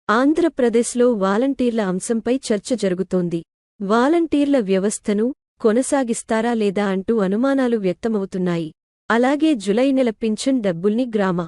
ఆంధ్రప్రదేశ్లో వాలంటీర్ల అంశంపై చర్చ జరుగుతోంది. వాలంటీర్ల వ్యవస్థను కొనసాగిస్తారా లేదా అంటూ అనుమానాలు వ్యక్తమవుతున్నాయి. అలాగే జులై నెల పింఛన్ డబ్బుల్ని గ్రామ,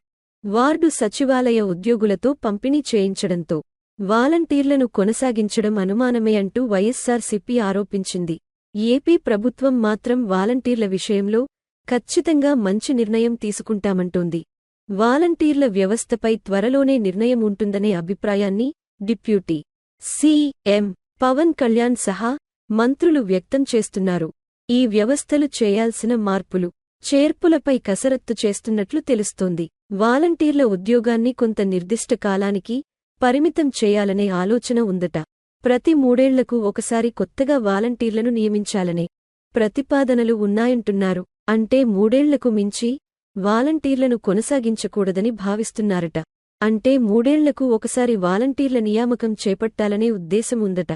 వార్డు సచివాలయ ఉద్యోగులతో పంపిణీ చేయించడంతో వాలంటీర్లను కొనసాగించడం అనుమానమే అంటూ వైఎస్సార్సీపీ ఆరోపించింది. ఏపీ ప్రభుత్వం మాత్రం వాలంటీర్ల విషయంలో ఖచ్చితంగా మంచి నిర్ణయం తీసుకుంటామంటోంది. వాలంటీర్ల వ్యవస్థపై త్వరలోనే నిర్ణయం ఉంటుందనే అభిప్రాయాన్ని డిప్యూటీ సీఎం పవన్ కళ్యాణ్ సహా మంత్రులు వ్యక్తం చేస్తున్నారు. ఈ వ్యవస్థలు చేయాల్సిన మార్పులు, చేర్పులపై కసరత్తు చేస్తున్నట్లు తెలుస్తోంది. వాలంటీర్ల ఉద్యోగాన్ని కొంత నిర్దిష్ట కాలానికి పరిమితం చేయాలనే ఆలోచన ఉందట. ప్రతి 3 ఏళ్లకు ఒకసారి కొత్తగా వాలంటీర్లను నియమించాలనే ప్రతిపాదనలు ఉన్నాయంటున్నారు. అంటే 3 ఏళ్లకు మించి వాలంటీర్లను కొనసాగించకూడదని భావిస్తున్నారట. అంటే 3 ఏళ్లకు ఒకసారి వాలంటీర్ల నియామకం చేపట్టాలనే ఉద్దేశం ఉందట.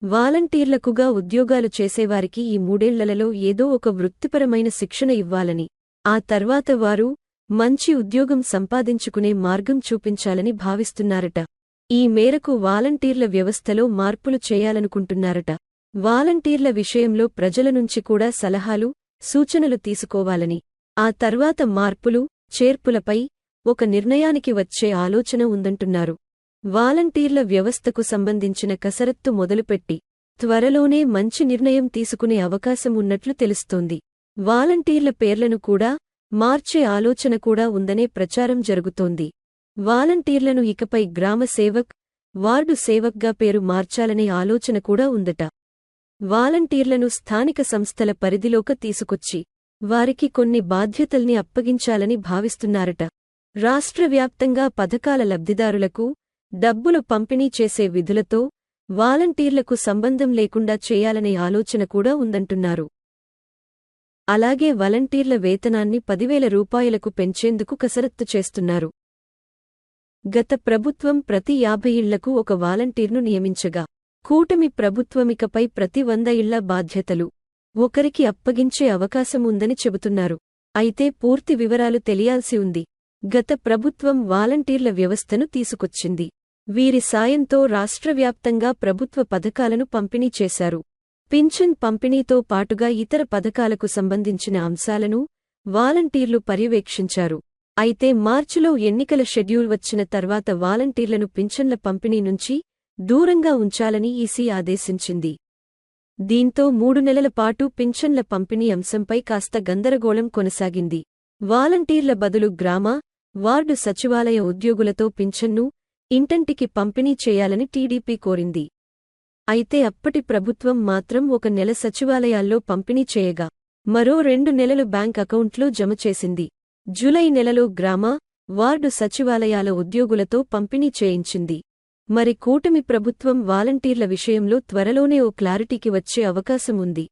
వాలంటీర్లకుగా ఉద్యోగాలు చేసేవారికి ఈ 3 ఏళ్లలో ఏదో ఒక వృత్తిపరమైన శిక్షణ ఇవ్వాలని, ఆ తర్వాత వారు మంచి ఉద్యోగం సంపాదించుకునే మార్గం చూపించాలని భావిస్తున్నారట. ఈ మేరకు వాలంటీర్ల వ్యవస్థలో మార్పులు చేయాలనుకుంటున్నారట. వాలంటీర్ల విషయంలో ప్రజల నుంచి కూడా సలహాలు, సూచనలు తీసుకోవాలని, ఆ తర్వాత మార్పులు, చేర్పులపై ఒక నిర్ణయానికి వచ్చే ఆలోచన ఉందంటున్నారు. వాలంటీర్ల వ్యవస్థకు సంబంధించిన కసరత్తు మొదలుపెట్టి త్వరలోనే మంచి నిర్ణయం తీసుకునే అవకాశం ఉన్నట్లు తెలుస్తోంది. వాలంటీర్ల పేర్లను కూడా మార్చే ఆలోచన కూడా ఉందనే ప్రచారం జరుగుతోంది. వాలంటీర్లను ఇకపై గ్రామ సేవక్, వార్డు సేవక్గా పేరు మార్చాలనే ఆలోచన కూడా ఉందట. వాలంటీర్లను స్థానిక సంస్థల పరిధిలోకి తీసుకొచ్చి వారికి కొన్ని బాధ్యతల్ని అప్పగించాలని భావిస్తున్నారట. రాష్ట్రవ్యాప్తంగా పథకాల లబ్ధిదారులకు డబ్బులు పంపిణీ చేసే విధులతో వాలంటీర్లకు సంబంధం లేకుండా చేయాలనే ఆలోచన కూడా ఉందంటున్నారు. అలాగే వాలంటీర్ల వేతనాన్ని 10,000 రూపాయలకు పెంచేందుకు కసరత్తు చేస్తున్నారు. గత ప్రభుత్వం ప్రతి 50 ఇళ్లకు ఒక వాలంటీర్ను నియమించగా, కూటమి ప్రభుత్వమికపై ప్రతి 100 ఇళ్ల బాధ్యతలు ఒకరికి అప్పగించే అవకాశం ఉందని చెబుతున్నారు. అయితే పూర్తి వివరాలు తెలియాల్సి ఉంది. గత ప్రభుత్వం వాలంటీర్ల వ్యవస్థను తీసుకొచ్చింది. వీరి సాయంతో రాష్ట్రవ్యాప్తంగా ప్రభుత్వ పథకాలను పంపిణీ చేశారు. పింఛన్ పంపిణీతో పాటుగా ఇతర పథకాలకు సంబంధించిన అంశాలను వాలంటీర్లు పర్యవేక్షించారు. అయితే మార్చిలో ఎన్నికల షెడ్యూల్ వచ్చిన తర్వాత వాలంటీర్లను పింఛన్ల పంపిణీ నుంచి దూరంగా ఉంచాలని ఈసీ ఆదేశించింది. దీంతో 3 నెలల పాటు పింఛన్ల పంపిణీ అంశంపై కాస్త గందరగోళం కొనసాగింది. వాలంటీర్ల బదులు గ్రామ, వార్డు సచివాలయ ఉద్యోగులతో పింఛన్ను ఇంటింటికి పంపిణీ చేయాలని టీడీపీ కోరింది. అయితే అప్పటి ప్రభుత్వం మాత్రం 1 నెల సచివాలయాల్లో పంపిణీ చేయగా, మరో 2 నెలలు బ్యాంక్ అకౌంట్లో జమ చేసింది. జులై నెలలో గ్రామ, వార్డు సచివాలయాల ఉద్యోగులతో పంపిణీ చేయించింది. మరి కూటమి ప్రభుత్వం వాలంటీర్ల విషయంలో త్వరలోనే ఓ క్లారిటీకి వచ్చే అవకాశం ఉంది.